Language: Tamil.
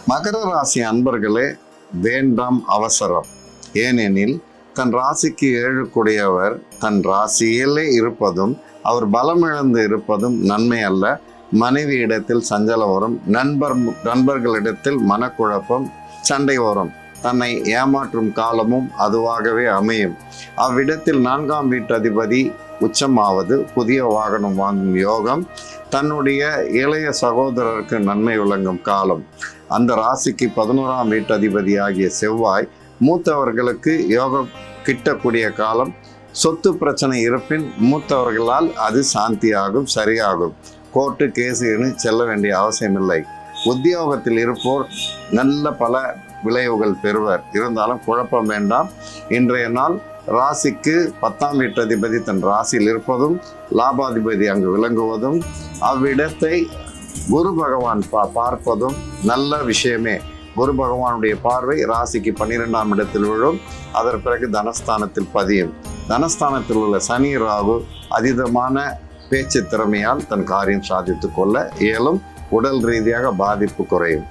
மகர ராசி அன்பர்களே, வேண்டாம் அவசரம். ஏனெனில் தன் ராசிக்கு 7 கூடியவர் தன் ராசியிலே இருப்பதும் அவர் பலமிழந்து இருப்பதும் நன்மை அல்ல. மனைவி இடத்தில் சஞ்சலம் வரும், நண்பர்களிடத்தில் மனக்குழப்பம், சண்டை வரும். தன்னை ஏமாற்றும் காலமும் அதுவாகவே அமையும். அவ்விடத்தில் 4ஆம் வீட்டு அதிபதி உச்சமாவது, புதிய வாகனம் வாங்கும் யோகம், தன்னுடைய இளைய சகோதரருக்கு நன்மை விளங்கும் காலம். அந்த ராசிக்கு 11ஆம் வீட்டு அதிபதி ஆகிய செவ்வாய் மூத்தவர்களுக்கு யோகம் கிட்டக்கூடிய காலம். சொத்து பிரச்சனை இருப்பின் மூத்தவர்களால் அது சாந்தியாகும், சரியாகும். கோர்ட்டு கேஸுன்னு செல்ல வேண்டிய அவசியமில்லை. உத்தியோகத்தில் இருப்போர் நல்ல பல விளைவுகள் பெறுவர். இருந்தாலும் குழப்பம் வேண்டாம். இன்றைய நாள் ராசிக்கு 10ஆம் வீட்டு அதிபதி தன் ராசியில் இருப்பதும் லாபாதிபதி அங்கு விளங்குவதும் அவ்விடத்தை குரு பகவான் பார்ப்பதும் நல்ல விஷயமே. குரு பகவானுடைய பார்வை ராசிக்கு 12ஆம் இடத்தில் விழும். அதற்கு பிறகு தனஸ்தானத்தில் பதியும். தனஸ்தானத்தில் உள்ள சனி ராகு அதீதமான பேச்சு திறமையால் தன் காரியம் சாதித்து கொள்ள இயலும். உடல் ரீதியாக பாதிப்பு குறையும்.